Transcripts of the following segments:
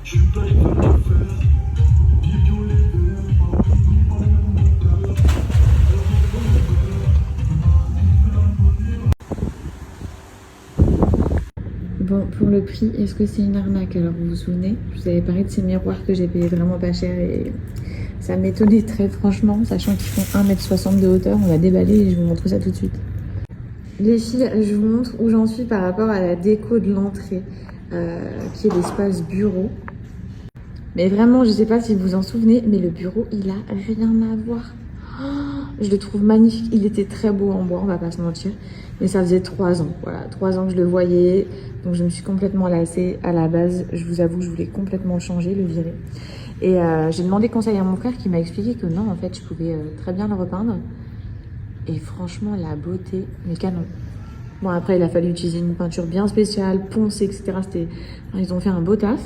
Bon, pour le prix, est-ce que c'est une arnaque? Alors vous vous souvenez, je vous avais parlé de ces miroirs que j'ai payé vraiment pas cher et ça m'étonnait très franchement, sachant qu'ils font 1,60 m de hauteur. On va déballer et je vous montre ça tout de suite. Les filles, je vous montre où j'en suis par rapport à la déco de l'entrée, qui est l'espace bureau. Mais vraiment, je sais pas si vous vous en souvenez, mais le bureau, il a rien à voir. Je le trouve magnifique. Il était très beau en bois, on va pas se mentir. Mais ça faisait 3 ans. Voilà, 3 ans que je le voyais. Donc je me suis complètement lassée. À la base, je vous avoue que je voulais complètement le changer, le virer. Et j'ai demandé conseil à mon frère qui m'a expliqué que non, en fait, je pouvais très bien le repeindre. Et franchement, la beauté, mais canon. Bon, après, il a fallu utiliser une peinture bien spéciale, ponce, etc. Enfin, ils ont fait un beau taf.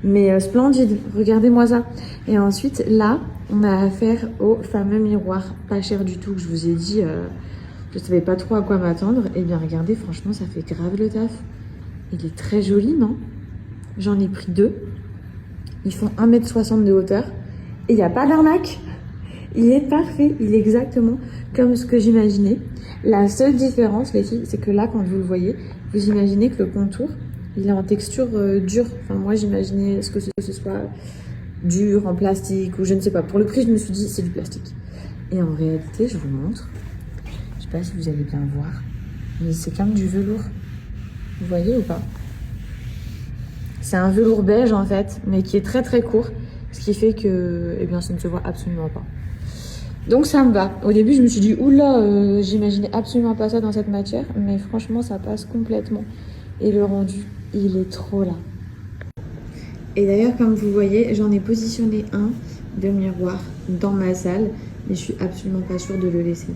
Mais splendide, regardez-moi ça. Et ensuite, là, on a affaire au fameux miroir, pas cher du tout, que je vous ai dit, je savais pas trop à quoi m'attendre. Et bien, regardez, franchement, ça fait grave le taf. Il est très joli, non? J'en ai pris 2. Ils font 1,60 m de hauteur. Et il n'y a pas d'arnaque. Il est parfait, il est exactement comme ce que j'imaginais. La seule différence, les filles, c'est que là, quand vous le voyez, vous imaginez que le contour, il est en texture dure. Enfin, moi, j'imaginais ce soit dur, en plastique, ou je ne sais pas. Pour le prix, je me suis dit, c'est du plastique. Et en réalité, je vous montre. Je sais pas si vous allez bien voir, mais c'est comme du velours. Vous voyez ou pas? C'est un velours beige, en fait, mais qui est très très court. Ce qui fait que, eh bien, ça ne se voit absolument pas. Donc ça me va. Au début, je me suis dit, oula, j'imaginais absolument pas ça dans cette matière, mais franchement, ça passe complètement. Et le rendu, il est trop là. Et d'ailleurs, comme vous voyez, j'en ai positionné un de miroir dans ma salle, mais je suis absolument pas sûre de le laisser.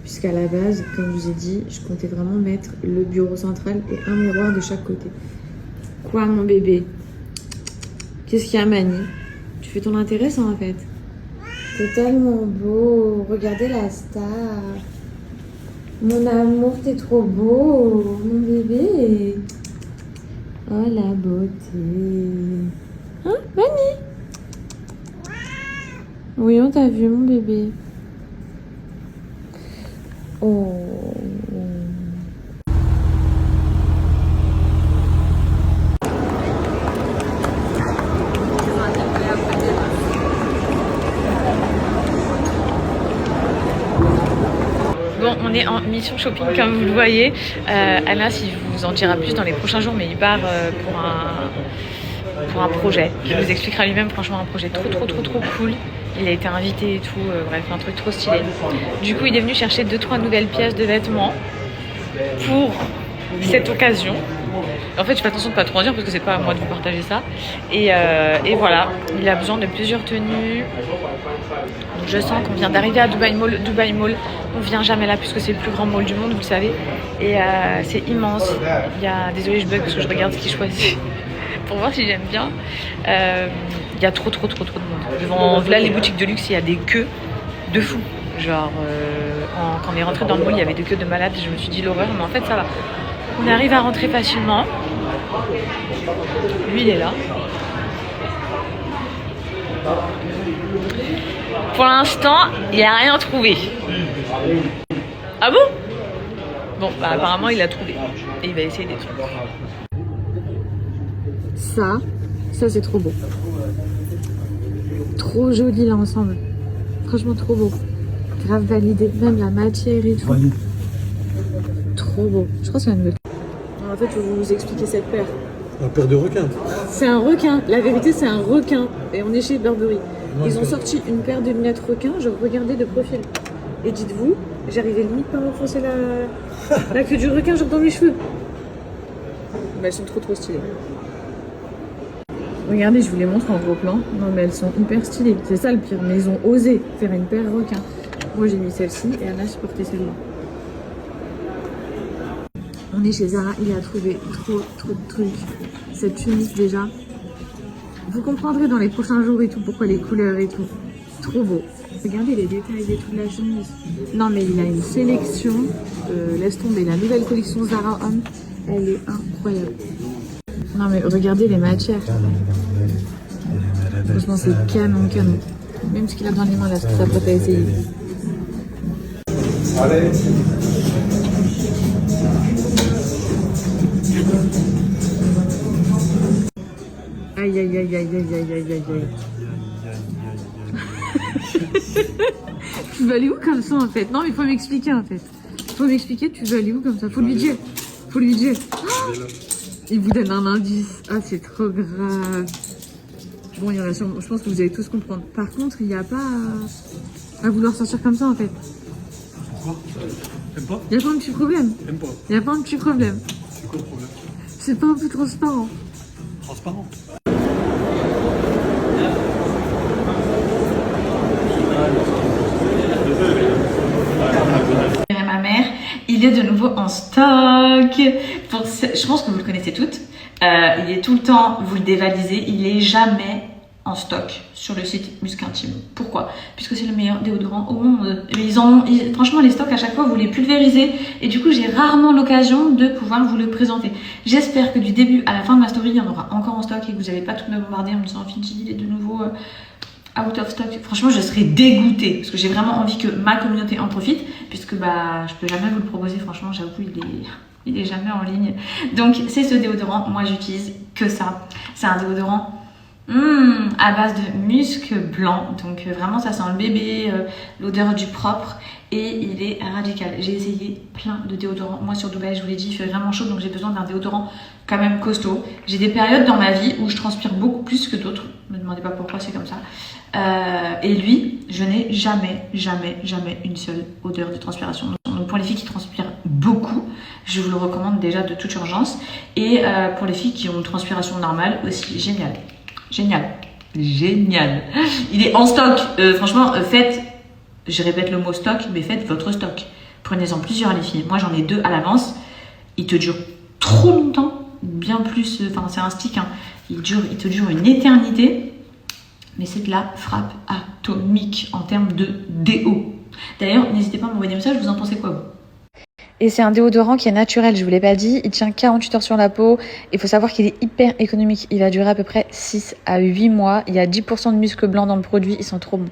Puisqu'à la base, comme je vous ai dit, je comptais vraiment mettre le bureau central et un miroir de chaque côté. Quoi, mon bébé? Qu'est-ce qu'il y a, Mani? Tu fais ton intéressant, en fait. C'est tellement beau. Regardez la star. Mon amour, t'es trop beau. Mon bébé. Oh, la beauté. Hein, Mani? Oui, on t'a vu, mon bébé. Oh. Bon, on est en mission shopping comme vous le voyez. Anas, il vous en dira plus dans les prochains jours, mais il part pour un projet. Il vous expliquera lui-même, franchement, un projet trop cool. Il a été invité et tout, bref, un truc trop stylé. Du coup, il est venu chercher 2-3 nouvelles pièces de vêtements pour cette occasion. En fait, je fais attention de ne pas trop en dire parce que c'est pas à moi de vous partager ça. Et voilà, il a besoin de plusieurs tenues. Donc, je sens qu'on vient d'arriver à Dubai Mall. On vient jamais là puisque c'est le plus grand mall du monde, vous le savez. Et c'est immense. Il y a, désolé, je bug parce que je regarde ce qu'il choisit pour voir si j'aime bien. Il y a trop de monde. Devant là, les boutiques de luxe, il y a des queues de fou. Genre, quand on est rentré dans le mall, il y avait des queues de malades. Je me suis dit l'horreur, mais en fait, ça va. On arrive à rentrer facilement. Lui, il est là. Pour l'instant, il n'a rien trouvé. Ah bon? Bon, bah, apparemment, il a trouvé. Et il va essayer des trucs. Ça c'est trop beau. Trop joli l'ensemble. Franchement, trop beau. Grave validé. Même la matière et tout. Trop beau. Je crois que c'est la nouvelle. En fait, je vais vous expliquer cette paire. Un paire de requins. C'est un requin. La vérité, c'est un requin. Et on est chez Burberry. Ils ont sorti une paire de lunettes requins. Je regardais de profil. Et dites-vous, j'arrivais limite pas à enfoncer la queue du requin, genre dans mes cheveux. Mais elles sont trop stylées. Regardez, je vous les montre en gros plan. Non, mais elles sont hyper stylées. C'est ça le pire. Mais ils ont osé faire une paire requin. Moi, j'ai mis celle-ci et Anna, j'ai porté celle-là. On est chez Zara, il a trouvé trop de trucs. Cette tunique déjà. Vous comprendrez dans les prochains jours et tout pourquoi les couleurs et tout. Trop beau. Regardez les détails et tout de la chemise. Non mais il a une sélection. Laisse tomber. La nouvelle collection Zara Homme, elle est incroyable. Non mais regardez les matières. Franchement c'est canon. Même ce qu'il a dans les mains là, ce que t'apprêtes à essayer. Aïe aïe aïe aïe aïe aïe aïe aïe aïe. Tu veux aller où comme ça en fait? Non mais il faut m'expliquer en fait. Faut m'expliquer, tu veux aller où comme ça? Faut lui dire. Oh, il vous donne un indice. Ah c'est trop grave. Bon, il y en a sûrement, je pense que vous allez tous comprendre. Par contre, il n'y a pas à vouloir sortir comme ça en fait. Pourquoi? T'aimes pas? Il n'y a pas un petit problème. T'aimes pas? Il n'y a pas un petit problème. C'est quoi le problème? C'est pas un peu transparent. Transparent. Ma mère, il est de nouveau en stock. Je pense que vous le connaissez toutes. Il est tout le temps, vous le dévalisez, il est jamais en stock sur le site Musc Intime. Pourquoi? Puisque c'est le meilleur déodorant au monde. Franchement, les stocks à chaque fois, vous les pulvérisez et du coup, j'ai rarement l'occasion de pouvoir vous le présenter. J'espère que du début à la fin de ma story, il y en aura encore en stock et que vous n'allez pas tout me bombarder en me disant Finchi, il est de nouveau out of stock. Franchement, je serais dégoûtée parce que j'ai vraiment envie que ma communauté en profite puisque bah, je peux jamais vous le proposer. Franchement, j'avoue, il est jamais en ligne. Donc, c'est ce déodorant. Moi, j'utilise que ça. C'est un déodorant à base de musc blanc. Donc, vraiment, ça sent le bébé, l'odeur du propre. Et il est radical. J'ai essayé plein de déodorants. Moi, sur Dubaï, je vous l'ai dit, il fait vraiment chaud. Donc, j'ai besoin d'un déodorant quand même costaud. J'ai des périodes dans ma vie où je transpire beaucoup plus que d'autres. Ne me demandez pas pourquoi, c'est comme ça. Et lui, je n'ai jamais une seule odeur de transpiration. Donc pour les filles qui transpirent beaucoup, je vous le recommande déjà de toute urgence. Et pour les filles qui ont une transpiration normale aussi, génial. Il est en stock. Franchement, faites, je répète le mot stock, mais faites votre stock. Prenez-en plusieurs les filles. Moi j'en ai 2 à l'avance. Il te dure trop longtemps, bien plus. Enfin c'est un stick. Hein. Il te dure une éternité. Mais c'est de la frappe atomique en termes de déo. D'ailleurs, n'hésitez pas à m'envoyer des messages, vous en pensez quoi vous? Et c'est un déodorant qui est naturel, je vous l'ai pas dit. Il tient 48 heures sur la peau. Il faut savoir qu'il est hyper économique. Il va durer à peu près 6 à 8 mois. Il y a 10% de muscle blanc dans le produit. Ils sont trop bons.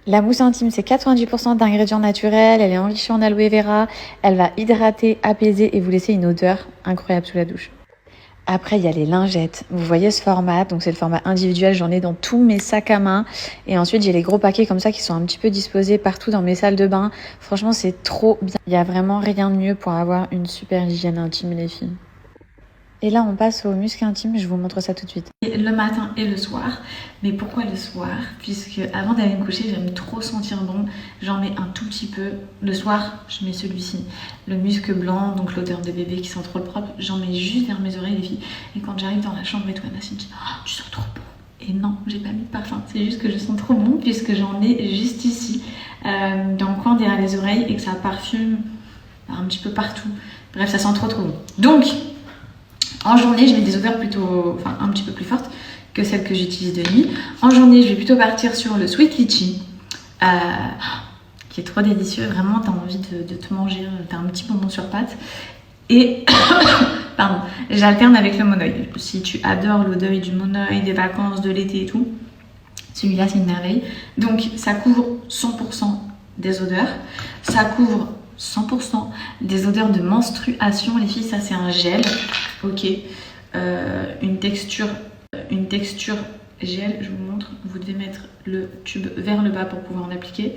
La mousse intime, c'est 90% d'ingrédients naturels. Elle est enrichie en aloe vera. Elle va hydrater, apaiser et vous laisser une odeur incroyable sous la douche. Après, il y a les lingettes. Vous voyez ce format, donc c'est le format individuel. J'en ai dans tous mes sacs à main. Et ensuite, j'ai les gros paquets comme ça qui sont un petit peu disposés partout dans mes salles de bain. Franchement, c'est trop bien. Il y a vraiment rien de mieux pour avoir une super hygiène intime, les filles. Et là, on passe au musc intime. Je vous montre ça tout de suite. Le matin et le soir. Mais pourquoi le soir? Puisque avant d'aller me coucher, j'aime trop sentir bon. J'en mets un tout petit peu. Le soir, je mets celui-ci. Le musc blanc, donc l'odeur de bébé qui sent trop le propre. J'en mets juste vers mes oreilles, les filles. Et quand j'arrive dans la chambre, Anna me dit oh, tu sens trop bon. Et non, j'ai pas mis de parfum. C'est juste que je sens trop bon puisque j'en ai juste ici, dans le coin derrière les oreilles et que ça parfume un petit peu partout. Bref, ça sent trop bon. Donc, en journée, je mets des odeurs plutôt, enfin un petit peu plus fortes que celles que j'utilise de nuit. En journée, je vais plutôt partir sur le Sweet Litchi, qui est trop délicieux. Vraiment, t'as envie de te manger, t'as un petit bonbon sur pâte. Et, pardon, j'alterne avec le Monoi. Si tu adores l'odeur du Monoi, des vacances, de l'été et tout, celui-là, c'est une merveille. Donc, ça couvre 100% des odeurs. Ça couvre 100% des odeurs de menstruation. Les filles, ça, c'est un gel. Ok. Une texture gel, je vous montre. Vous devez mettre le tube vers le bas pour pouvoir en appliquer.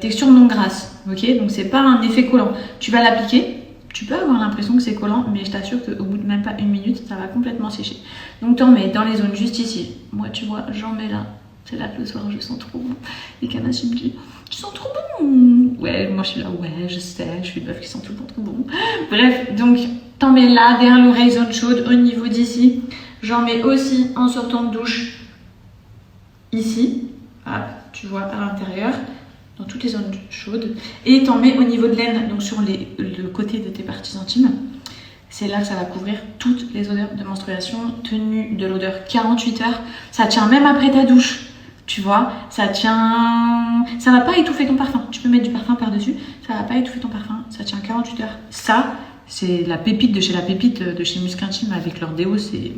Texture non grasse. Ok. Donc, c'est pas un effet collant. Tu vas l'appliquer. Tu peux avoir l'impression que c'est collant, mais je t'assure qu'au bout de même pas une minute, ça va complètement sécher. Donc, t'en mets dans les zones juste ici. Moi, tu vois, j'en mets là. C'est là que le soir, je sens trop bon. Et Kana, je me dis, tu sens trop bon. Ouais, moi, je suis là, ouais, je sais, je suis une meuf qui sent tout le temps trop bon. Bref, donc, t'en mets là, derrière l'oreille, zone chaude, au niveau d'ici. J'en mets aussi en sortant de douche, ici. Hop, tu vois, à l'intérieur, dans toutes les zones chaudes. Et t'en mets au niveau de l'aine, donc sur le côté de tes parties intimes. C'est là que ça va couvrir toutes les odeurs de menstruation, tenue de l'odeur 48 heures. Ça tient même après ta douche. Tu vois, ça tient... Ça va pas étouffer ton parfum. Tu peux mettre du parfum par-dessus. Ça va pas étouffer ton parfum. Ça tient 48 heures. Ça, C'est la pépite de chez la pépite de chez Musc Intime avec leur déo, c'est